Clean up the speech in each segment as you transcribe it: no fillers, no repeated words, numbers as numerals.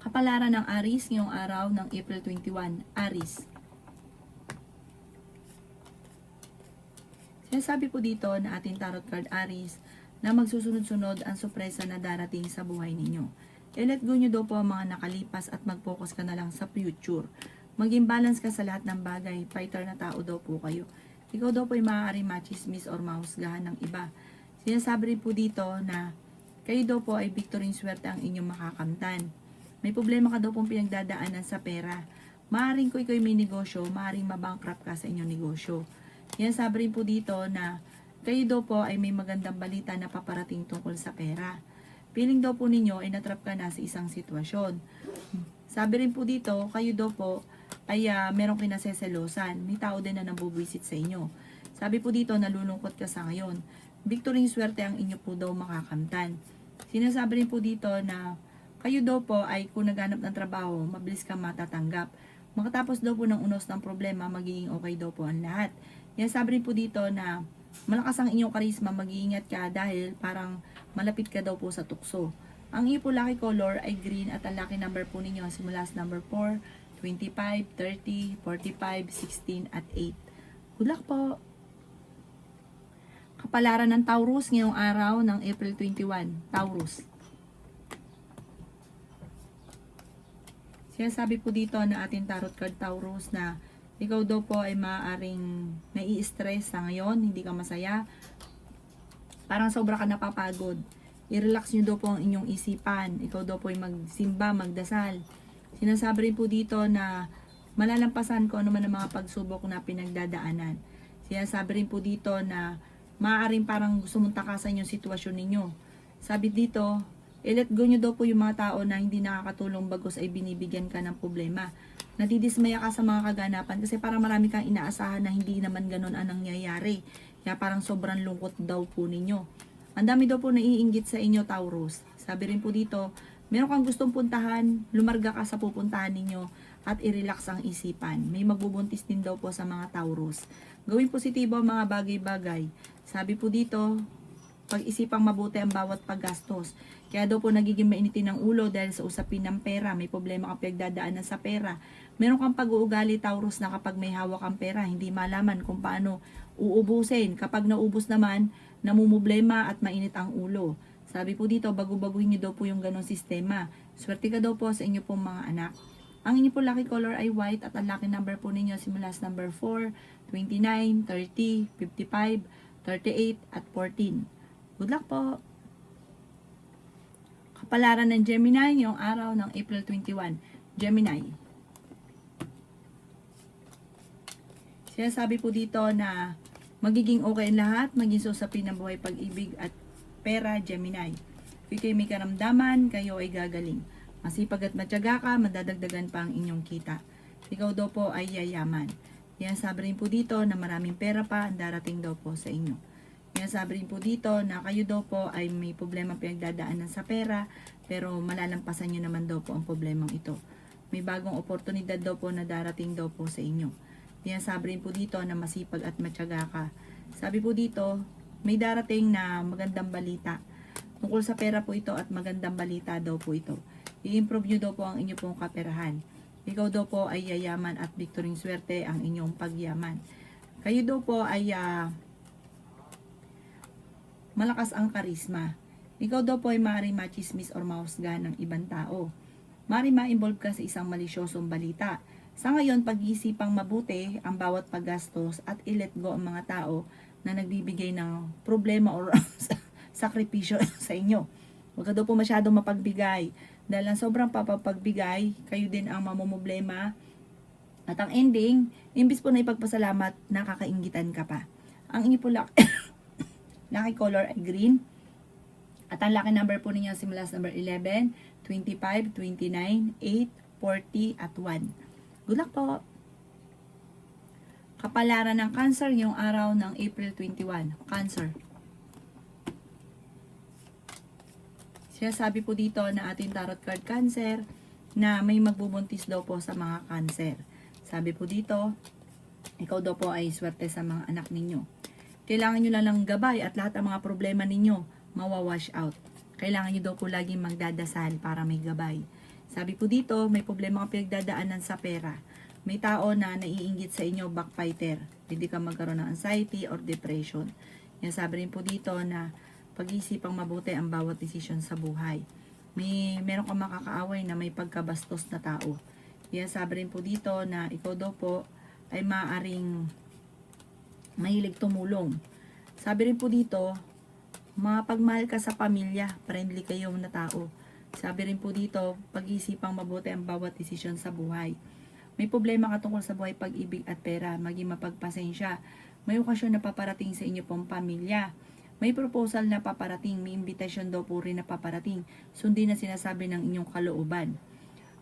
Kapalaran ng Aries ngayong araw ng April 21. Aries. Sinasabi po dito na ating tarot card Aries na magsusunod-sunod ang sorpresa na darating sa buhay ninyo. I-let go nyo daw po ang mga nakalipas at mag-focus ka na lang sa future. Maging balance ka sa lahat ng bagay. Fighter na tao daw po kayo. Ikaw daw po ay maaaring machismis or mahusgahan ng iba. Sinasabi rin po dito na kayo daw po ay victory swerte ang inyong makakamtan. May problema ka daw pong pinagdadaanan sa pera. Maaaring ko ikaw may negosyo, maaaring mabankrupt ka sa inyong negosyo. Sinasabi rin po dito na kayo daw po ay may magandang balita na paparating tungkol sa pera. Feeling daw po ninyo ay natrap ka na sa isang sitwasyon. Sabi rin po dito, kayo daw po ay merong kinaseselosan. May tao din na nabubwisit sa inyo. Sabi po dito, nalulungkot ka sa ngayon. Victory swerte ang inyo po daw makakamtan. Sinasabi rin po dito na kayo daw po ay kung naghanap ng trabaho, mabilis ka matatanggap. Makatapos daw po ng unos ng problema, magiging okay daw po ang lahat. Sinasabi rin po dito na malakas ang inyong karisma, mag-iingat ka dahil parang malapit ka daw po sa tukso. Ang iyo po lucky color ay green at ang lucky number po ninyo simula sa number 4, 25, 30, 45, 16 at 8. Good luck po! Kapalaran ng Taurus ngayong araw ng April 21. Taurus. Sinasabi po dito na ating tarot card Taurus na ikaw daw po ay maaaring nai-stress sa ngayon, hindi ka masaya. Parang sobra ka napapagod. I-relax nyo daw po ang inyong isipan. Ikaw daw po ay magsimba, magdasal. Sinasabi rin po dito na malalampasan ko ano man ang mga pagsubok na pinagdadaanan. Sinasabi rin po dito na maaaring parang gusto mong takasan yung sitwasyon ninyo. Sabi dito, i-let go nyo daw po yung mga tao na hindi nakakatulong bagos ay binibigyan ka ng problema. Nadidismaya ka sa mga kaganapan kasi parang marami kang inaasahan na hindi naman ganun ang nangyayari. Kaya parang sobrang lungkot daw po ninyo. Ang dami daw po naiinggit sa inyo, Taurus. Sabi rin po dito, meron kang gustong puntahan, lumarga ka sa pupuntahan ninyo at i-relax ang isipan. May magbubuntis din daw po sa mga Taurus. Gawin positibo ang mga bagay-bagay. Sabi po dito, pag-isipang mabuti ang bawat paggastos. Kaya daw po nagiging mainitin ng ulo dahil sa usapin ng pera. May problema kang pinagdadaanan sa pera. Meron kang pag-uugali, Taurus, na kapag may hawak kang pera, hindi malaman kung paano uubusin. Kapag naubos naman, namumblema at mainit ang ulo. Sabi po dito, bago-baguhin niyo daw po yung ganong sistema. Swerte ka daw po sa inyo pong mga anak. Ang inyo po lucky color ay white at ang lucky number po ninyo simula sa number 4, 29, 30, 55, 38 at 14. Good luck po! Kapalaran ng Gemini ngayong araw ng April 21. Gemini. Sinasabi po dito na magiging okay ang lahat, maging susapin ng buhay, pag-ibig at pera, Gemini. Kung kayo may karamdaman, kayo ay gagaling. Masipag at matyaga ka, madadagdagan pa ang inyong kita. Ikaw daw po ay yayaman. Sinasabi rin po dito na maraming pera pa ang darating daw po sa inyo. Sinasabi rin po dito na kayo daw po ay may problema pinagdadaanan sa pera, pero malalampasan nyo naman daw po ang problemang ito. May bagong oportunidad daw po na darating daw po sa inyo. Sinasabi rin po dito na masipag at matyaga ka. Sabi po dito, may darating na magandang balita. Tungkol sa pera po ito at magandang balita daw po ito. I-improve nyo daw po ang inyong pong kaperahan. Ikaw daw po ay yayaman at victory swerte ang inyong pagyaman. Kayo daw po ay malakas ang karisma. Ikaw daw po ay maaaring machismis or mahusgahan ng ibang tao. Maaaring ma-involve ka sa isang malisyosong balita. Sa ngayon, pag-iisipang mabuti ang bawat paggastos at i-let go ang mga tao na nagbibigay ng problema or sakripisyo sa inyo. Huwag ka daw po masyadong mapagbigay. Dahil ang sobrang papagbigay, kayo din ang mamumblema. At ang ending, imbis po na ipagpasalamat, nakakainggitan ka pa. Ang inyo po lucky color ay green. At ang lucky number po ninyo simula sa number 11, 25, 29, 8, 40 at 1. Good luck po! Kapalaran ng Cancer ngayong araw ng April 21. Cancer. Sinasabi po dito na ating tarot card Cancer na may magbubuntis daw po sa mga Cancer. Sabi po dito, ikaw daw po ay swerte sa mga anak ninyo. Kailangan nyo lang ng gabay at lahat ng mga problema ninyo mawawash out. Kailangan nyo daw po laging magdadasal para may gabay. Sabi po dito, may problema kang pinagdadaanan sa pera. May tao na naiinggit sa inyo, backbiter. Pwede ka magkaroon ng anxiety or depression. Yan, sabi rin po dito na pag-iisipang mabuti ang bawat desisyon sa buhay. Meron kang makakaaway na may pagkabastos na tao. Yan, sabi rin po dito na ikaw daw po ay maaaring mahilig tumulong. Sabi rin po dito, mapagmahal ka sa pamilya, friendly kayo na tao. Sabi rin po dito, pag-iisipang mabuti ang bawat desisyon sa buhay. May problema ka tungkol sa buhay, pag-ibig at pera, maging mapagpasensya. May okasyon na paparating sa inyo pong pamilya. May proposal na paparating, may invitation daw po rin na paparating. Sundin na sinasabi ng inyong kalooban.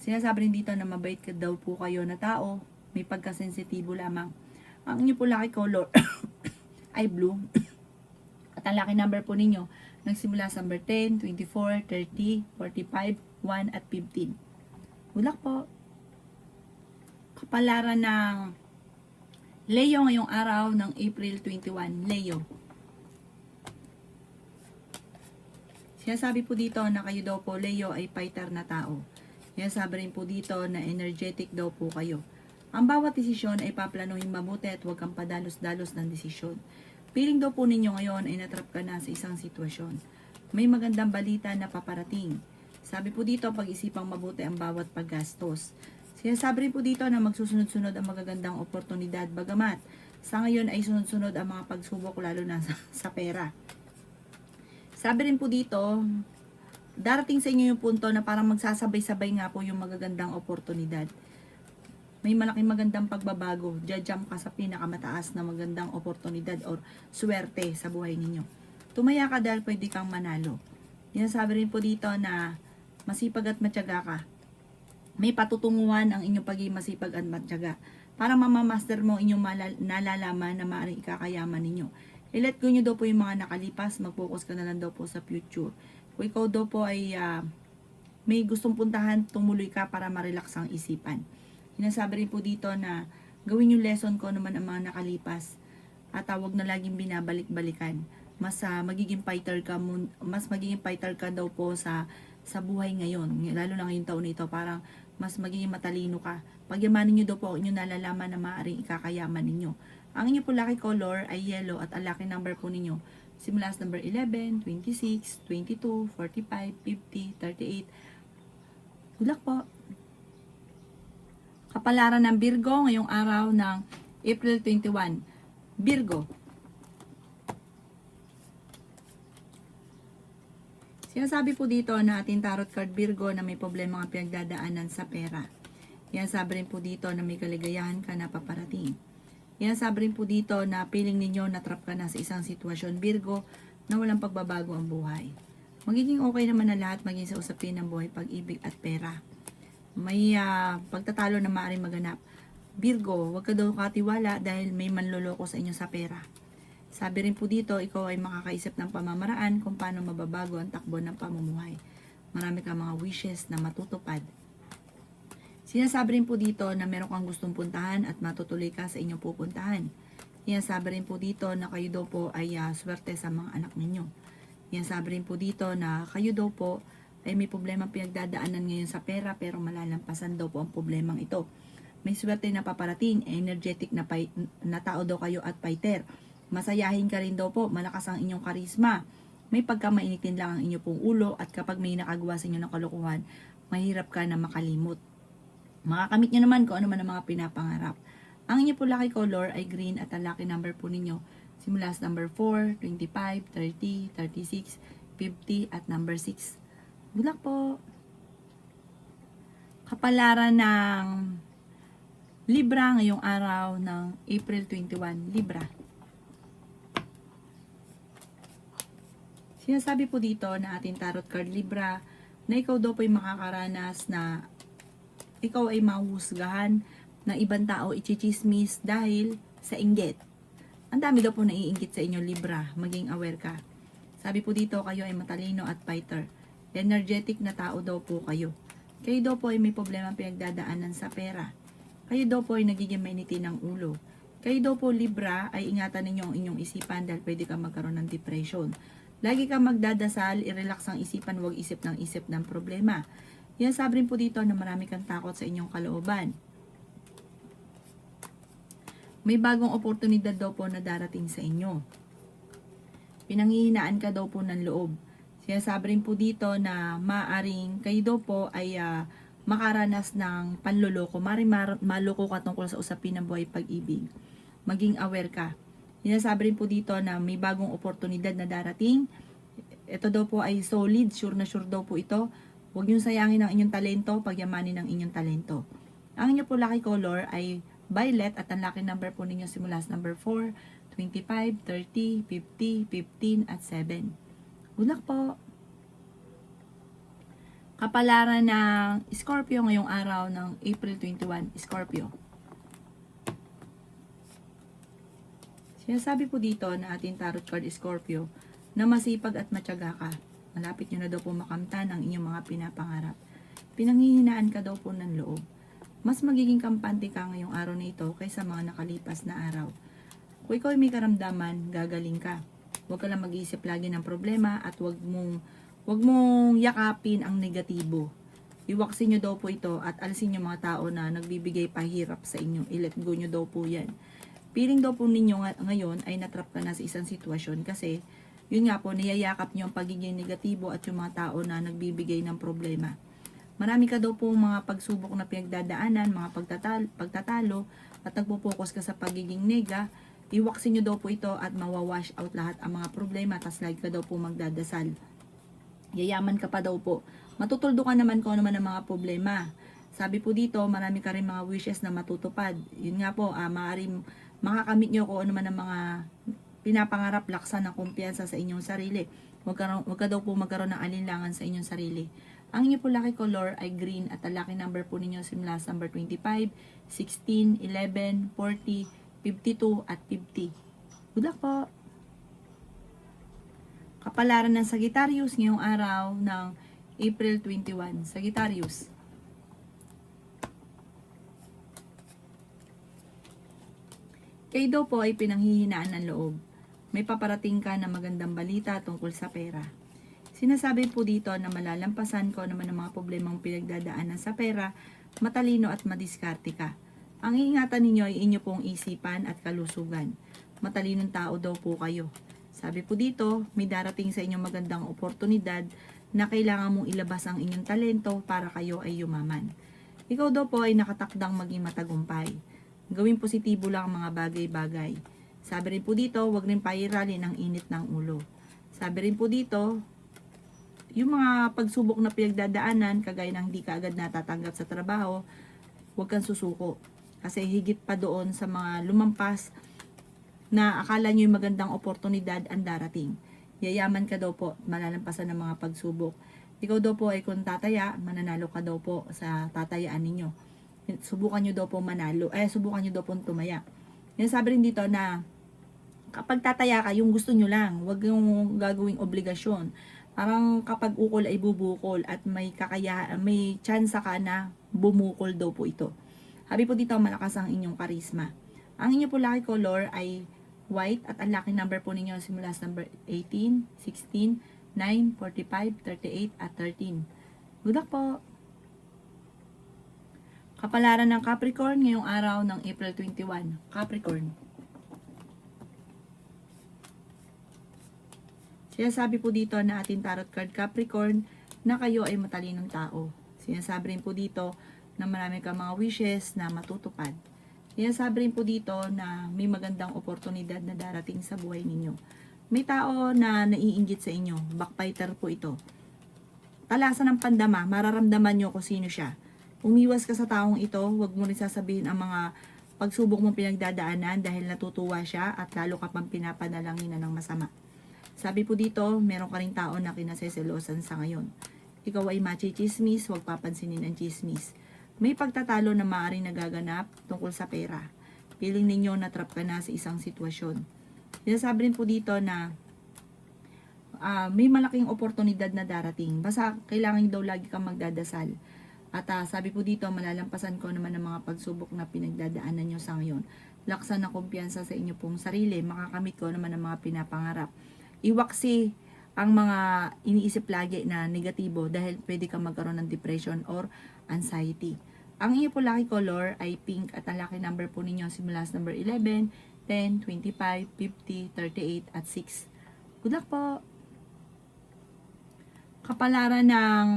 Sinasabi rin dito na mabait ka daw po kayo na tao, may pagkasensitibo lamang. Ang inyo po lucky color ay blue. At ang lucky number po ninyo, nagsimula sa number 10, 24, 30, 45, 1 at 15. Good luck po! Kapalaran ng Leo ngayong araw ng April 21. Leo. Sinasabi po dito na kayo daw po, Leo, ay fighter na tao. Sinasabi rin po dito na energetic daw po kayo. Ang bawat desisyon ay paplanuhin mabuti at huwag kang padalos-dalos ng desisyon. Feeling daw po ninyo ngayon ay natrap ka na sa isang sitwasyon. May magandang balita na paparating. Sabi po dito, pag-isipang mabuti ang bawat paggastos. Sinasabi rin po dito na magsusunod-sunod ang magagandang oportunidad, bagamat sa ngayon ay sunod-sunod ang mga pagsubok lalo na sa pera. Sabi rin po dito, darating sa inyo yung punto na parang magsasabay-sabay nga po yung magagandang oportunidad. May malaking magandang pagbabago, jump ka sa pinakamataas na magandang oportunidad or swerte sa buhay ninyo. Tumaya ka dahil pwede kang manalo. Sinasabi rin po dito na masipag at matyaga ka. May patutunguhan ang inyong pagiging masipag at matyaga para mamamaster mo inyong nalalaman na maaaring ikakayaman ninyo. I-let go nyo daw po yung mga nakalipas, mag-focus ka na lang daw po sa future. Kung ikaw daw po ay may gustong puntahan, tumuloy ka para ma-relax ang isipan. Sinasabi rin po dito na gawin yung lesson ko naman ang mga nakalipas at huwag na laging binabalik-balikan. Mas magiging fighter ka daw po sa buhay ngayon, lalo na ngayong taon nito, parang mas magiging matalino ka. Pagyamanin nyo daw po inyong nalalaman na maaaring ikakayaman ninyo. Ang inyo po lucky color ay yellow at ang lucky number po ninyo simula sa number 11, 26, 22, 45, 50, 38. Good luck po! Kapalaran ng Virgo ngayong araw ng April 21. Virgo. Sinasabi po dito na ating tarot card Virgo na may problema ang pinagdadaanan sa pera. Yan, sabi rin po dito na may kaligayahan ka na paparating. Yan, sabi rin po dito na feeling ninyo na trap ka na sa isang sitwasyon Virgo na walang pagbabago ang buhay. Magiging okay naman na lahat maging sa usapin ng buhay, pag-ibig at pera. May pagtatalo na maaaring maganap. Virgo, huwag ka daw katiwala dahil may manloloko sa inyo sa pera. Sabi rin po dito, ikaw ay makakaisip ng pamamaraan kung paano mababago ang takbo ng pamumuhay. Marami kang mga wishes na matutupad. Sinasabi rin po dito na meron kang gustong puntahan at matutuloy ka sa inyong pupuntahan. Sinasabi rin po dito na kayo daw po ay swerte sa mga anak ninyo. Sinasabi rin po dito na kayo daw po ay may problema pinagdadaanan ngayon sa pera pero malalampasan daw po ang problemang ito. May swerte na paparating, energetic na tao daw kayo at fighter. Masayahin ka rin daw po, malakas ang inyong karisma. May pagkamainitin lang ang inyong pong ulo at kapag may nakagawa sa inyo ng kalokohan, mahirap ka na makalimot. Makakamit nyo naman kung ano man ang mga pinapangarap. Ang inyong po lucky color ay green at ang lucky number po ninyo simula sa number 4, 25, 30, 36, 50 at number 6. Good luck po! Kapalaran ng Libra ngayong araw ng April 21. Libra. Sinasabi po dito na ating tarot card Libra na ikaw daw po ay makakaranas na ikaw ay mahusgahan ng ibang tao, ichichismis dahil sa inggit. Ang dami daw po naiinggit sa inyo Libra, maging aware ka. Sabi po dito kayo ay matalino at fighter. Energetic na tao daw po kayo. Kayo daw po ay may problema pinagdadaanan sa pera. Kayo daw po ay nagiging mainitin ng ulo. Kayo daw po Libra ay ingatan ninyo ang inyong isipan dahil pwede ka magkaroon ng depression. Lagi kang magdadasal, i-relax ang isipan, huwag isip ng problema. Sinasabi rin po dito na marami kang takot sa inyong kalooban. May bagong oportunidad daw po na darating sa inyo. Pinanghihinaan ka daw po ng loob. Sinasabi rin po dito na maaring kayo daw po ay makaranas ng panloloko. Maaring maloko ka tungkol sa usapin ng buhay pag-ibig. Maging aware ka. Sinasabi rin po dito na may bagong oportunidad na darating. Ito daw po ay solid, sure na sure daw po ito. Huwag niyong sayangin ang inyong talento, pagyamanin ang inyong talento. Ang inyong po lucky color ay violet at ang lucky number po ninyo simula sa number 4, 25, 30, 50, 15 at 7. Good luck po! Kapalaran ng Scorpio ngayong araw ng April 21, Scorpio. Sinasabi po dito na ating tarot card Scorpio na masipag at matyaga ka. Malapit nyo na daw po makamtan ang inyong mga pinapangarap. Pinanghihinaan ka daw po ng loob. Mas magiging kampante ka ngayong araw na ito kaysa mga nakalipas na araw. Kung ikaw ay may karamdaman, gagaling ka. Huwag ka lang mag-iisip lagi ng problema at huwag mong yakapin ang negatibo. Iwaksin nyo daw po ito at alisin yung mga tao na nagbibigay pahirap sa inyo. I-let go nyo daw po yan. Feeling daw po ninyo ngayon ay natrap ka na sa isang sitwasyon kasi yun nga po, niyayakap nyo ang pagiging negatibo at yung mga tao na nagbibigay ng problema. Marami ka daw po mga pagsubok na pinagdadaanan, mga pagtatalo at nagpo-focus ka sa pagiging nega. Iwaksin nyo daw po ito at mawawash out lahat ang mga problema at lagi ka daw po magdadasal. Yayaman ka pa daw po. Matutuldo ka naman kung ano man ang mga problema. Sabi po dito, marami ka rin mga wishes na matutupad. Yun nga po, maaaring makakamit nyo kung ano man ang mga pinapangarap, laksan ng kumpiyansa sa inyong sarili. Huwag ka daw po magkaroon ng alinlangan sa inyong sarili. Ang inyo po lucky color ay green at ang lucky number po ninyo simula sa number 25, 16, 11, 40, 52 at 50. Good luck po! Kapalaran ng Sagittarius ngayong araw ng April 21. Sagittarius. Kayo daw po ay pinanghihinaan ng loob. May paparating ka na magandang balita tungkol sa pera. Sinasabi po dito na malalampasan ko naman ang mga problemang pinagdadaanan sa pera, matalino at madiskarte ka. Ang iingatan ninyo ay inyo pong isipan at kalusugan. Matalinong tao daw po kayo. Sabi po dito, may darating sa inyong magandang oportunidad na kailangan mong ilabas ang inyong talento para kayo ay yumaman. Ikaw daw po ay nakatakdang maging matagumpay. Gawing positibo lang ang mga bagay-bagay. Sabi rin po dito, huwag rin pairalin ang init ng ulo. Sabi rin po dito, yung mga pagsubok na pinagdadaanan, kagaya ng hindi ka agad natatanggap sa trabaho, huwag kang susuko. Kasi higit pa doon sa mga lumampas na akala nyo yung magandang oportunidad ang darating. Yayaman ka daw po, malalampasan ng mga pagsubok. Ikaw daw po ay kung tataya, mananalo ka daw po sa tatayaan ninyo. Subukan nyo daw po subukan nyo daw po tumaya. Yan sabi rin dito na kapag tataya ka, yung gusto nyo lang, wag yung gagawing obligasyon. Parang kapag ukol ay bubukol at may chance ka na bumukol daw po ito. Sabi po dito, malakas ang inyong karisma. Ang inyo po lucky color ay white at ang lucky number po ninyo simula sa number 18, 16, 9, 45, 38 at 13. Good luck po! Kapalaran ng Capricorn ngayong araw ng April 21. Capricorn. Sinasabi po dito na ating tarot card Capricorn na kayo ay matalinong tao. Sinasabi rin po dito na marami kang mga wishes na matutupad. Sinasabi rin po dito na may magandang oportunidad na darating sa buhay ninyo. May tao na naiinggit sa inyo. Backbiter po ito. Talasan ng pandama, mararamdaman nyo kung sino siya. Umiwas ka sa taong ito, huwag mo rin sasabihin ang mga pagsubok mong pinagdadaanan dahil natutuwa siya at lalo ka pang pinapanalangin ng masama. Sabi po dito, meron ka rin tao na kinaseselosan sa ngayon. Ikaw ay machichismis, huwag papansinin ang chismis. May pagtatalo na maaaring nagaganap tungkol sa pera. Piling ninyo na trap ka na sa isang sitwasyon. Sinasabi rin po dito na may malaking oportunidad na darating. Basta kailangan daw lagi kang magdadasal. At sabi po dito, malalampasan ko naman ang mga pagsubok na pinagdadaanan nyo sa ngayon. Laksan ng kumpiyansa sa inyo pong sarili. Makakamit ko naman ang mga pinapangarap. Iwaksi ang mga iniisip lagi na negatibo dahil pwede kang magkaroon ng depression or anxiety. Ang inyo po lucky color ay pink at ang lucky number po ninyo simula sa number 11, 10, 25, 50, 38 at 6. Good luck po! Kapalaran ng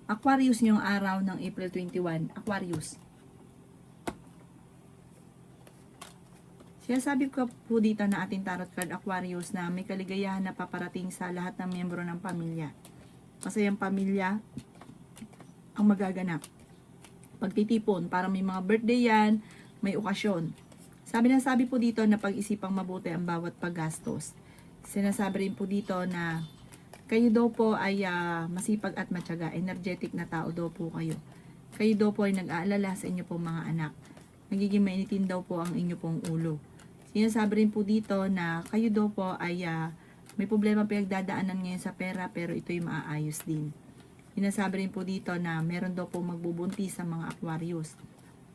Aquarius ngayong araw ng April 21. Aquarius. Sinasabi ko po dito na ating tarot card Aquarius na may kaligayahan na paparating sa lahat ng miyembro ng pamilya. Masayang pamilya ang magaganap. Pagtitipon, para may mga birthday yan, may okasyon. Sabi po dito na pag-isipang mabuti ang bawat paggastos. Sinasabi rin po dito na kayo daw po ay masipag at matyaga, energetic na tao daw po kayo. Kayo daw po ay nag-aalala sa inyo pong mga anak. Nagiging mainitin daw po ang inyo pong ulo. Sinasabi rin po dito na kayo daw po ay may problema pinagdadaanan ngayon sa pera pero ito'y maaayos din. Sinasabi rin po dito na meron daw po magbubuntis sa mga Aquarius.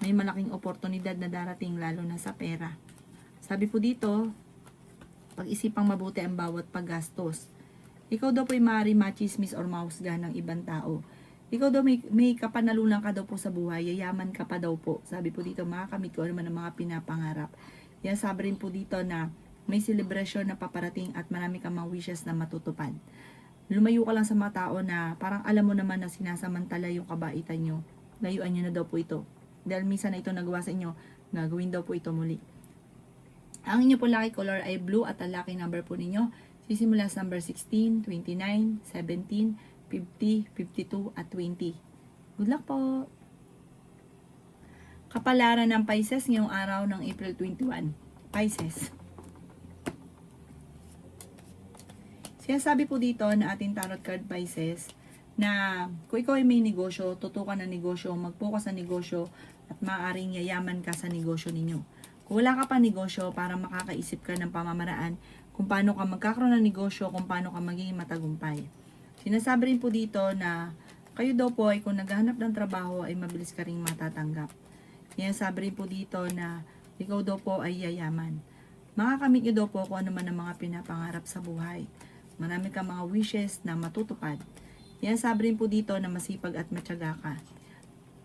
May malaking oportunidad na darating lalo na sa pera. Sabi po dito, pag-isipang mabuti ang bawat paggastos. Ikaw daw po ay maaari machismis or mausga ng ibang tao. Ikaw daw may kapanalunan ka daw po sa buhay, yayaman ka pa daw po. Sabi po dito, makakamit ko naman ang mga pinapangarap. Yan sabi rin po dito na may celebration na paparating at marami kang mga wishes na matutupad. Lumayo ka lang sa mga tao na parang alam mo naman na sinasamantala yung kabaitan nyo. Layuan nyo na daw po ito. Dahil minsan na ito nagawa sa inyo, gagawin daw po ito muli. Ang inyo po lucky color ay blue at ang lucky number po ninyo sisimula sa number 16, 29, 17, 50, 52 at 20. Good luck po! Kapalaran ng Pisces ngayong araw ng April 21. Pisces. Sinasabi po dito na ating tarot card Pisces na kung ikaw ay may negosyo, tutukan ng negosyo, mag-focus sa negosyo at maaaring yayaman ka sa negosyo ninyo. Kung wala ka pa negosyo, para makakaisip ka ng pamamaraan kung paano ka magkakaroon ng negosyo, kung paano ka magiging matagumpay. Sinasabi rin po dito na kayo daw po ay kung naghahanap ng trabaho ay mabilis ka ring matatanggap. Sinasabi rin po dito na ikaw daw po ay yayaman. Makakamit nyo daw po kung ano man ang mga pinapangarap sa buhay. Marami kang mga wishes na matutupad. Sinasabi rin po dito na masipag at matyaga ka.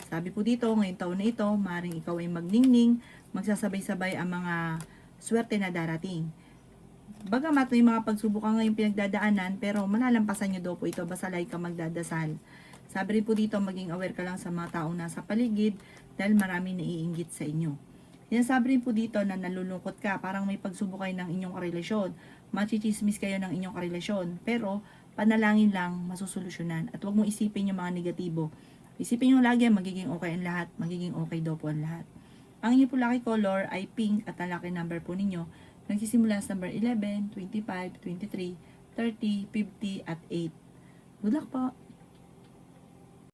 Sabi po dito, ngayong taon na ito, maaaring ikaw ay magningning, magsasabay-sabay ang mga swerte na darating. Bagamat may mga pagsubok ka ngayong pinagdadaanan, pero malalampasan nyo daw po ito, basta lagi ka magdadasal. Sabi rin po dito, maging aware ka lang sa mga taong nasa paligid, dahil marami naiinggit sa inyo. Sinasabi rin po dito na nalulungkot ka, parang may pagsubok kayo ng inyong karelasyon, machichismis kayo ng inyong karelasyon, pero panalangin lang, masusolusyonan. At huwag mong isipin yung mga negatibo. Isipin nyo lagi, magiging okay ang lahat, magiging okay daw po ang lahat. Ang inyo po lucky color ay pink at ang lucky number po ninyo nagsisimula sa number 11, 25, 23, 30, 50 at 8. Good luck po!